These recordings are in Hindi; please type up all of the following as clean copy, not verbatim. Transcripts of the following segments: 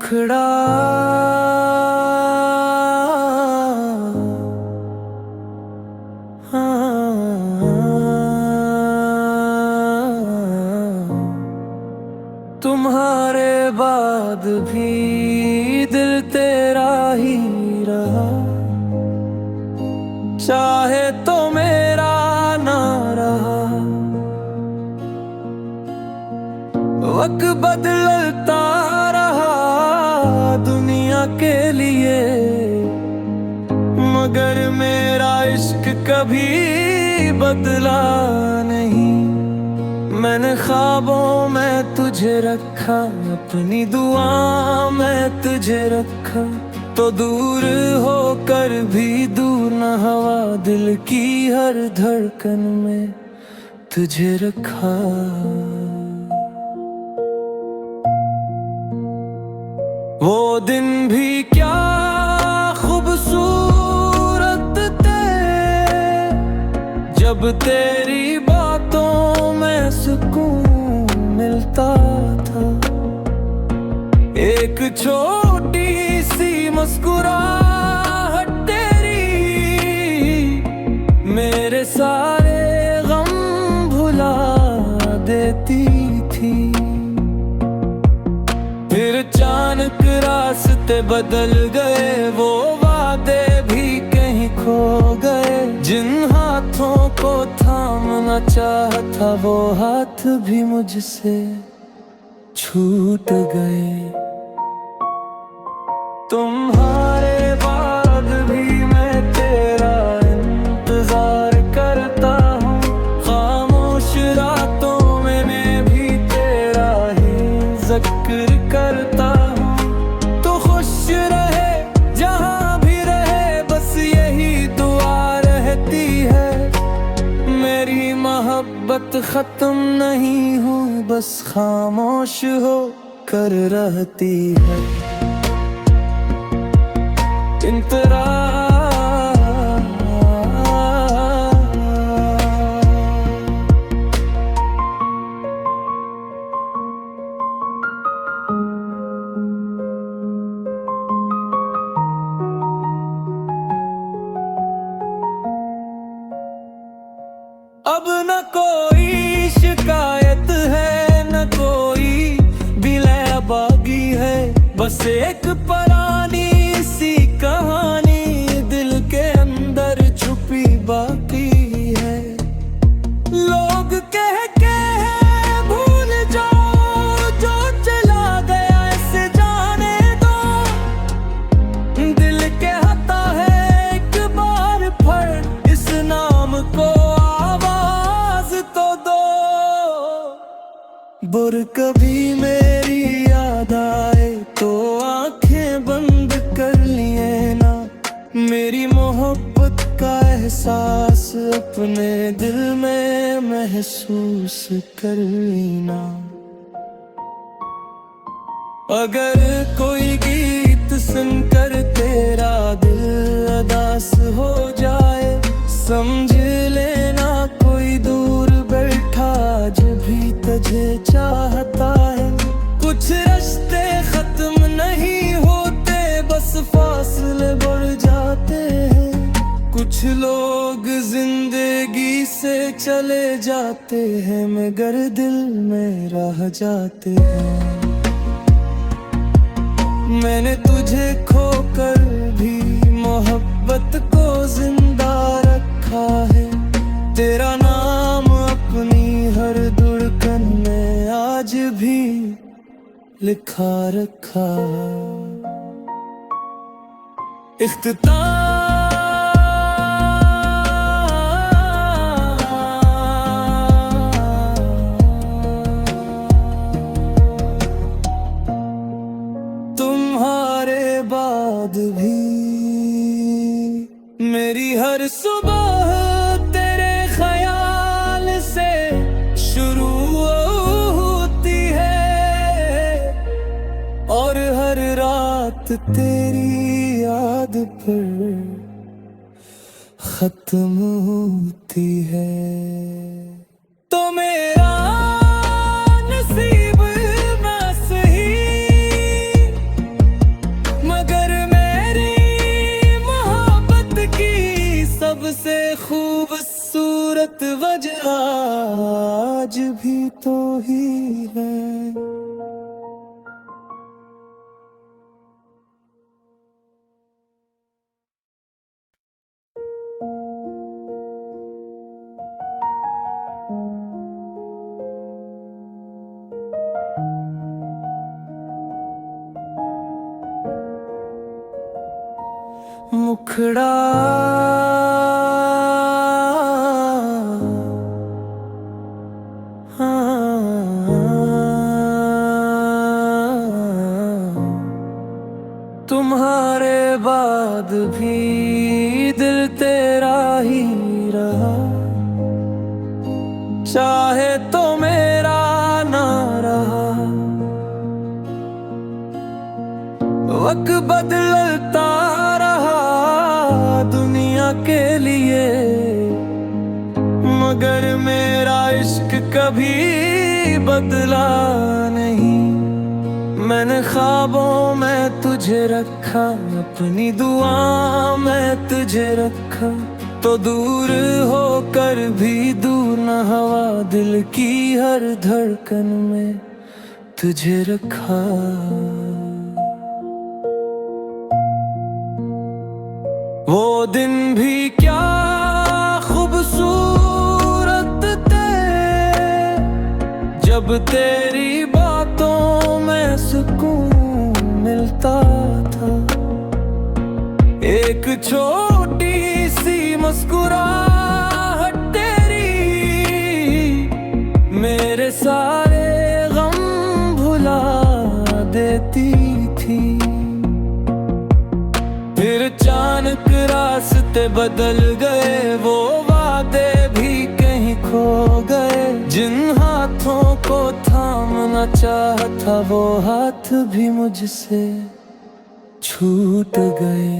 मुखड़ा तुम्हारे बाद भी दिल तेरा ही रहा, चाहे तो मेरा ना रहा। वक्त बदलता रहा दुनिया के लिए, मगर मेरा इश्क कभी बदला नहीं। मैंने ख्वाबों में तुझे रखा, अपनी दुआ में तुझे रखा, तो दूर होकर भी दूर न हवा, दिल की हर धड़कन में तुझे रखा। वो दिन भी क्या खूबसूरत थे, जब तेरी बातों में सुकून मिलता था। एक छोटी सी मुस्कुराहट तेरी मेरे सारे गम भुला देती थी। फिर अचानक रास्ते बदल गए, वो वादे भी कहीं खो गए। जिन हाथों को थामना चाहता, वो हाथ भी मुझसे छूट गए। तुम्हारे बाद भी मैं तेरा इंतजार करता हूँ, खामोश रातों में मैं भी तेरा ही जिक्र करता हूँ। तो खुश रहे जहाँ भी रहे, बस यही दुआ रहती है। मेरी मोहब्बत खत्म नहीं हुई, बस खामोश हो कर रहती है। अब न कोई शिकायत है, न कोई बिलैबागी है, बस एक पुरानी सी कहानी दिल के अंदर छुपी बाकी है। लोग कह के भूल जाओ जो चला गया, ऐसे जाने दो। दिल कहता है एक बार पढ़ इस नाम को, आवाज तो दो। बुर कभी मेरी याद आए तो आंखें बंद कर लिए ना, मेरी मोहब्बत का एहसास अपने दिल में महसूस कर लेना। अगर कोई गीत सुनकर तेरा दिल उदास हो जाए, समझ लेना कोई दूर बैठा आज भी तुझे चाहता है। कुछ रिश्ते खत्म नहीं होते, बस फासले बढ़ जाते हैं। कुछ लोग जिंदगी से चले जाते हैं, मगर दिल में रह जाते हैं। मैंने तुझे खोकर भी मोहब्बत को जिंदा रखा है। तेरा नाम अपनी हर धड़कन में आज भी लिखा रखा। इख्तिताम तुम्हारे बाद भी मेरी हर सुबह तेरे ख्याल से शुरू होती है, और हर रात तेरी याद पर खत्म होती है। तो मेरा नसीब ना सही वजह आज भी तो ही है। मुखड़ा तुम्हारे बाद भी दिल तेरा ही रहा, चाहे तो मेरा ना रहा। वक्त बदलता रहा दुनिया के लिए, मगर मेरा इश्क कभी बदला नहीं। मैंने ख्वाबों में तुझे रखा, अपनी दुआ में तुझे रखा, तो दूर होकर भी दूर न हवा, दिल की हर धड़कन में तुझे रखा। वो दिन भी क्या खूबसूरत थे, जब तेरी बातों में सुकून मिलता था। एक छोटी सी मुस्कुराहट तेरी मेरे सारे गम भुला देती थी। फिर अचानक रास्ते बदल गए, वो वादे भी कहीं खो गए। जिन हाथों को थामना चाहता, वो हाथ भी मुझसे छूट गए।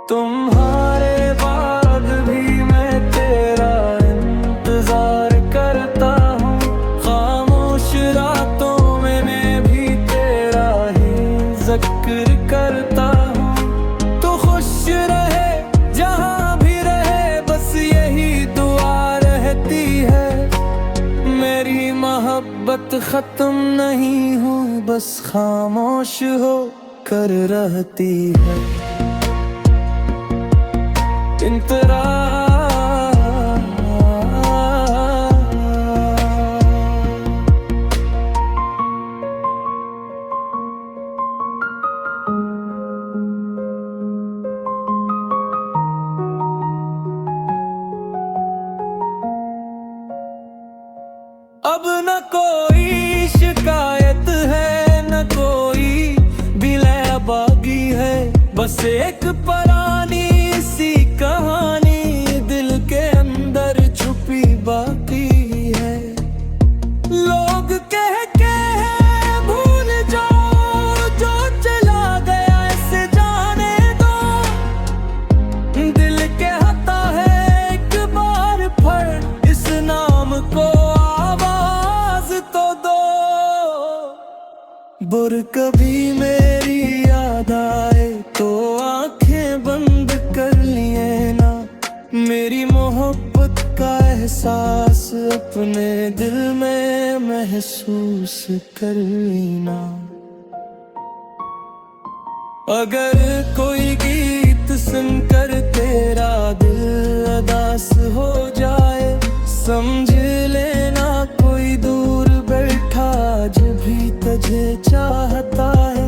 तुम्हारे बाद भी मैं तेरा इंतजार करता हूँ, खामोश रातों में मैं भी तेरा ही जिक्र करता हूँ। तो खुश रहे जहाँ भी रहे, बस यही दुआ रहती है। मेरी मोहब्बत खत्म नहीं हूँ, बस खामोश हो कर रहती है। अब न कोई शिकायत है, न कोई बिलैबागी है, बस एक पुरानी सी कहानी दिल के अंदर छुपी बाकी है। लोग कह के भूल जाओ जो चला गया, ऐसे जाने दो। दिल कहता है एक बार फिर इस नाम को बुर कभी मेरी याद आए तो आंखें बंद कर लिए ना। मेरी मोहब्बत का एहसास अपने दिल में महसूस कर लेना। अगर कोई गीत सुनकर तेरा दिल उदास हो जाए, समझ लेना कोई दूर बैठा आज भी तुझे चाहता है।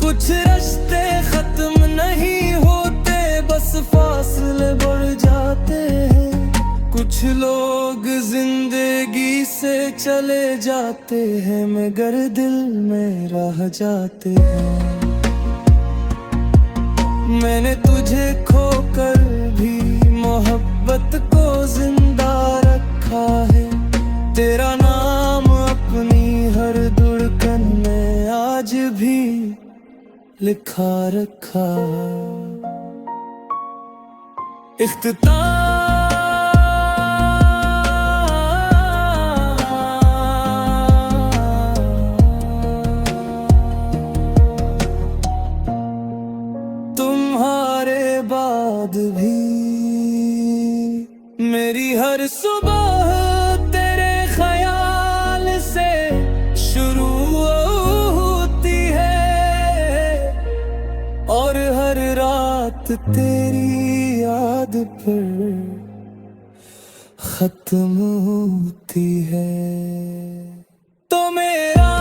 कुछ रिश्ते खत्म नहीं होते, बस फासले बढ़ जाते हैं। कुछ लोग जिंदगी से चले जाते हैं, मगर दिल में रह जाते हैं। मैंने तुझे खोकर भी मोहब्बत को जिंदा रखा है। तेरा नाम अपनी हर धड़कन में आज भी लिखा रखा। इख्तिताम तुम्हारे बाद भी बात तेरी याद पर खत्म होती है। तो मेरा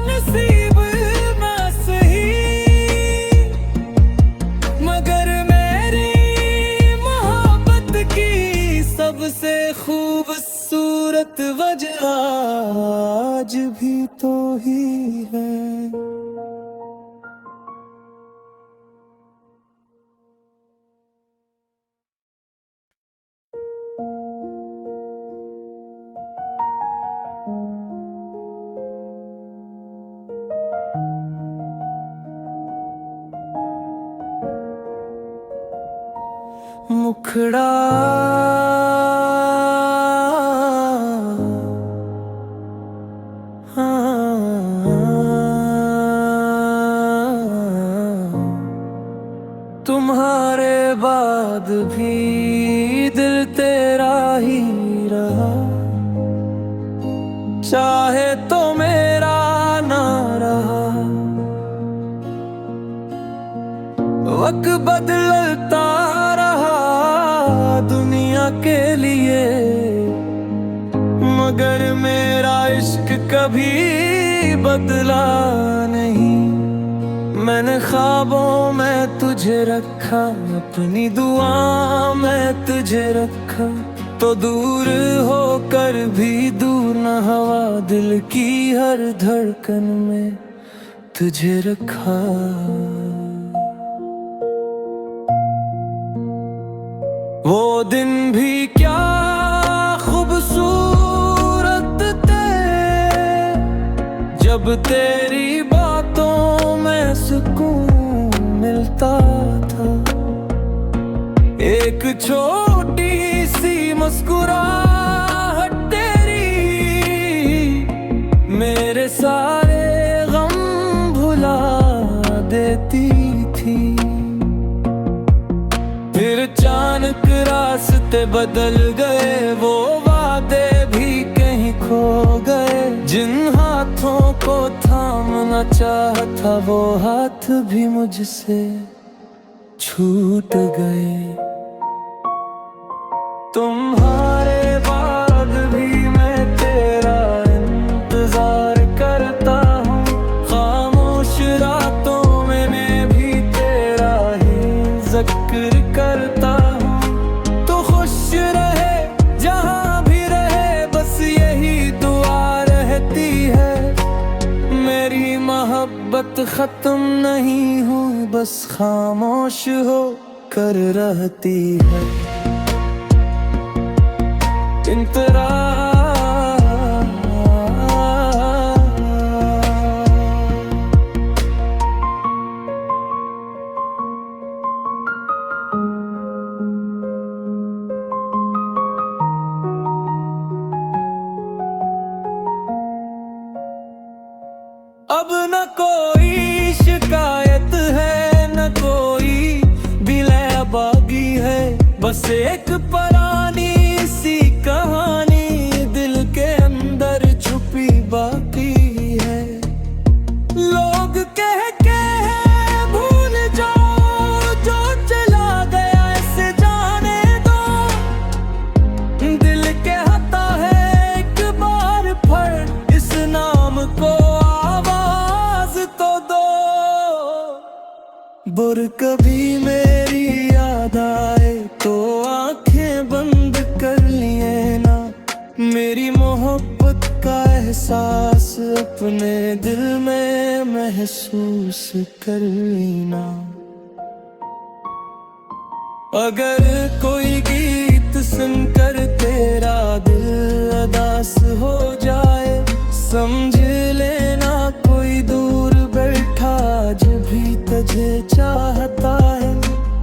नसीब ना सही, मगर मेरी मोहब्बत की सबसे खूबसूरत वजह आज भी तो ही है। मुखड़ा तुम्हारे बाद भी दिल तेरा ही रहा, चाहे तो मेरा ना रहा। वक्त बदलता रहा दुनिया के लिए, मगर मेरा इश्क कभी बदला नहीं। मैंने ख्वाबों में तुझे रखा, अपनी दुआ में तुझे रखा, तो दूर होकर भी दूर न हवा, दिल की हर धड़कन में तुझे रखा। वो दिन भी क्या खूबसूरत थे, जब तेरी बातों में सुकून मिलता था। एक छोटी सी मुस्कुराहट तेरी मेरे सारे गम भुला देती थी। फिर अचानक रास्ते बदल गए, वो वादे भी कहीं खो गए। जिन हाथों को थामना चाहता, वो हाथ भी मुझसे छूट गए। तुम्हारे बाद भी मैं तेरा इंतजार करता हूँ, खामोश रातों में मैं भी तेरा ही जिक्र करता हूँ। तो खुश रहे जहाँ भी रहे, बस यही दुआ रहती है। मेरी मोहब्बत खत्म नहीं हुई, बस खामोश हो कर रहती है। अब न कोई शिकायत है, न कोई दिल बागी है, बस एक पुरानी सी कहानी दिल के अंदर छुपी बाकी है। लोग कह के भूल जाओ जो चला गया, ऐसे जाने दो। दिल कहता है एक बार फिर इस नाम को आवाज तो दो। बुर कभी मेरी याद आए तो आंखें बंद कर लिए ना, मेरी मोहब्बत का एहसास अपने दिल में महसूस कर लेना। अगर कोई गीत सुनकर तेरा दिल उदास हो जाए, समझ लेना कोई दूर बैठा आज भी तुझे चाहता है।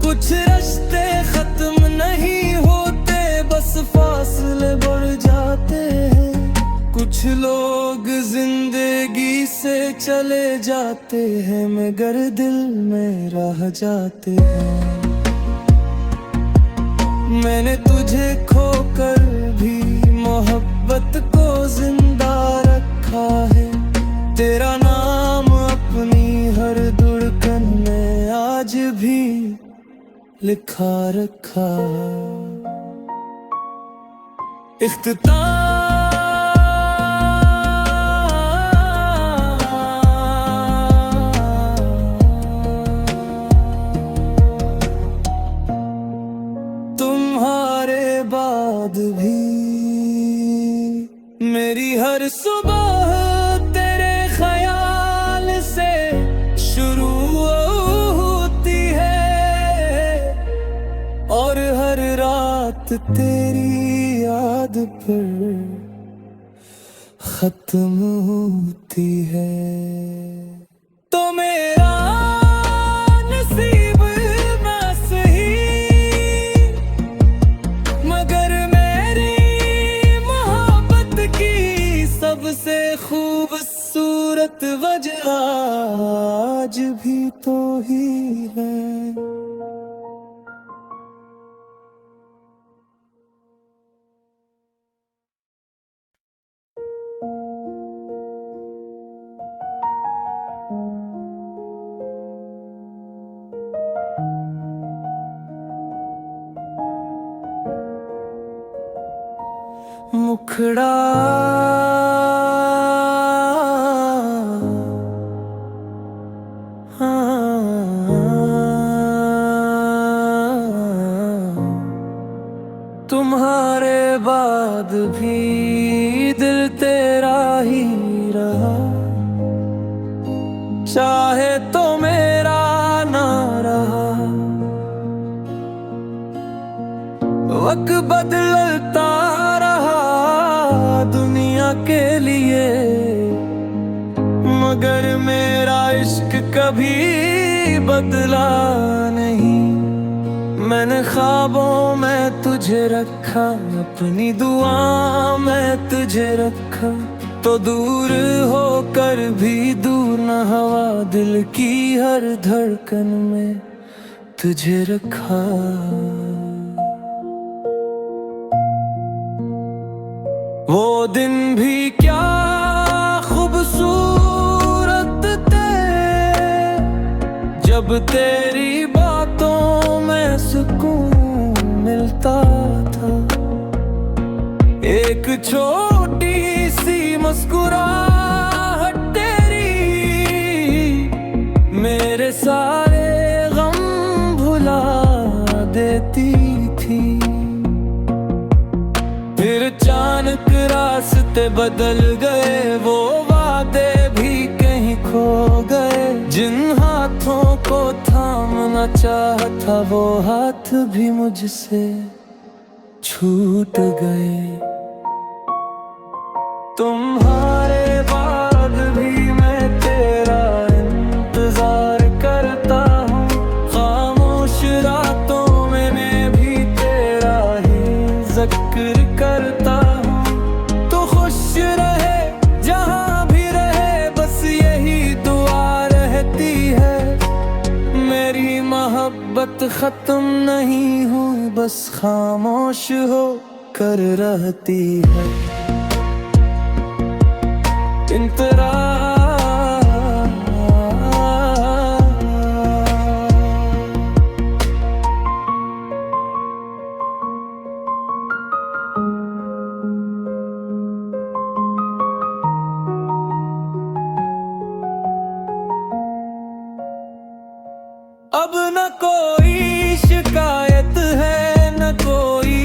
कुछ रिश्ते खत्म नहीं होते, बस फासले बढ़ जाते हैं। कुछ लोग जिंदगी से चले जाते हैं, मगर दिल में रह जाते हैं। मैंने तुझे खोकर भी मोहब्बत को जिंदा रखा है। तेरा नाम अपनी हर धड़कन में आज भी लिखा रखा। तुम्हारे बाद भी मेरी हर सुबह तेरे ख्याल से शुरू होती है और हर रात तेरी याद पर खत्म होती है। तो मेरा नसीब ना सही मगर मेरी मोहब्बत की सबसे खूबसूरत वजह आज भी तो ही है। मुखड़ा तुम्हारे बाद भी दिल तेरा ही रहा, चाहे तो मेरा ना रहा। वक्त बदलता रहा दुनिया के लिए मगर मेरा इश्क कभी बदला नहीं। मैंने ख्वाबों में तुझे रखा, अपनी दुआ में तुझे रखा, तो दूर होकर भी दूर न हवा दिल की हर धड़कन में तुझे रखा। वो दिन भी क्या खूबसूरत थे जब तेरी बातों में सुकून मिलता था। एक छोटी सी मुस्कुराहट तेरी मेरे सारे गम भुला देती थी। फिर अचानक रास्ते बदल गए, वो वादे भी कहीं खो गए। जिन हाथों को थामना चाहता वो हाथ भी मुझसे छूट गए। तुम्हारे बाद भी मैं तेरा इंतजार करता हूँ, खामोश रातों में मैं भी तेरा ही जिक्र करता हूँ। तो खुश रहे जहाँ भी रहे बस यही दुआ रहती है। मेरी मोहब्बत खत्म नहीं हुई बस खामोश हो कर रहती है। अब न कोई शिकायत है न कोई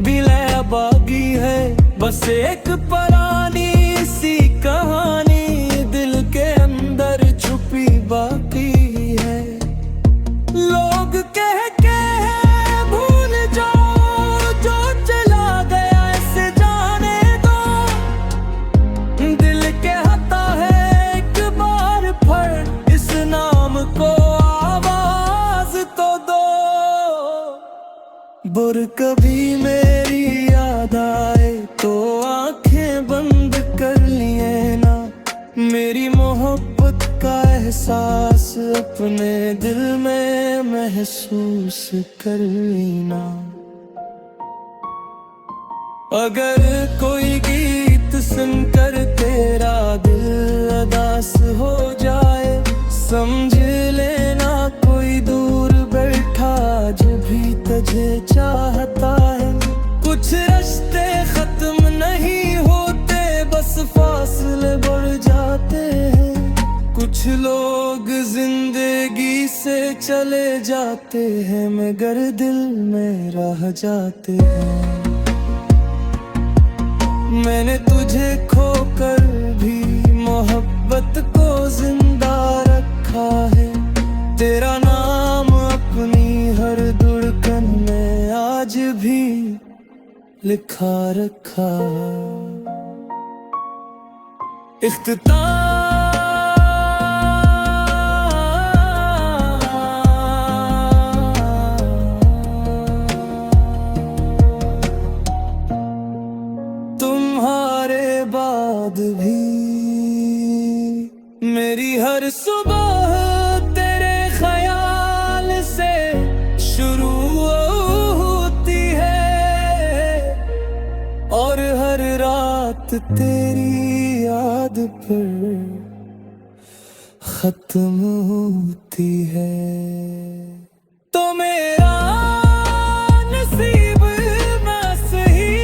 बिलैबागी है, बस एक पुरानी सी कहानी दिल के अंदर छुपी बाकी है। लोग कह के भूल जाओ जो चला गया ऐसे जाने दो। दिल कहता है एक बार फिर इस नाम को आवाज तो दो। बुर कभी मेरी याद आए तो आंखें बंद कर लिए ना, मेरी मोहब्बत का एहसास अपने दिल में महसूस कर लेना। अगर कोई गीत सुनकर तेरा दिल उदास हो जाए, समझ लेना कोई दूर बैठा आज लोग जिंदगी से चले जाते हैं मगर दिल में रह जाते हैं। मैंने तुझे खोकर भी मोहब्बत को जिंदा रखा है। तेरा नाम अपनी हर धड़कन में आज भी लिखा रखा। तुम्हारे बाद भी मेरी हर सुबह तेरे ख्याल से शुरू होती है और हर रात तेरी याद पर खत्म होती है। तो मेरा नसीब ना सही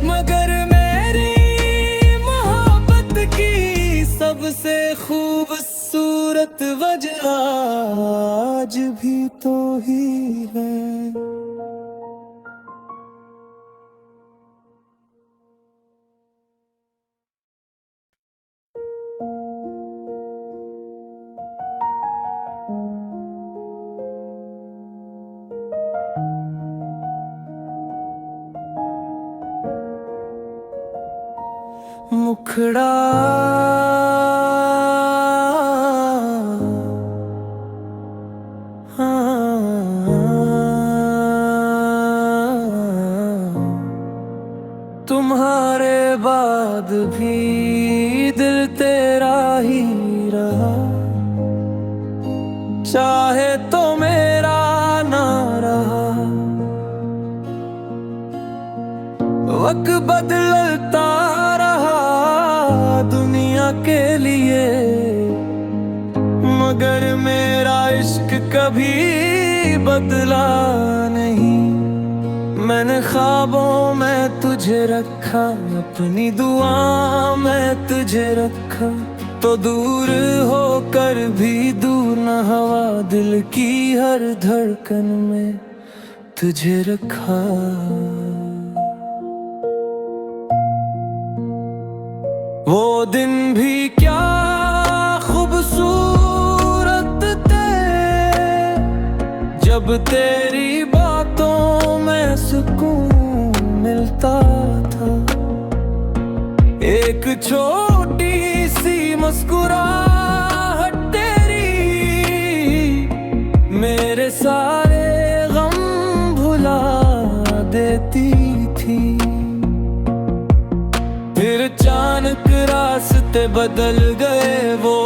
मगर मेरी मोहब्बत की सबसे खूबसूरत वजह आज भी तो ही है। मुखड़ा तुम्हारे बाद भी दिल तेरा ही रहा, चाहे तो मेरा ना रहा। वक्त बदलता रहा दुनिया के लिए मगर मेरा इश्क कभी बदला नहीं। मैंने ख्वाबों में तुझे रखा, अपनी दुआ में तुझे रखा, तो दूर होकर भी दूर न हवा दिल की हर धड़कन में तुझे रखा। वो दिन भी क्या खूबसूरत थे जब तेरी बातों में सुकून मिलता था। एक छोटी सी मुस्कुराहट तेरी मेरे सारे गम भुला देती थी। फिर अचानक रास्ते बदल गए, वो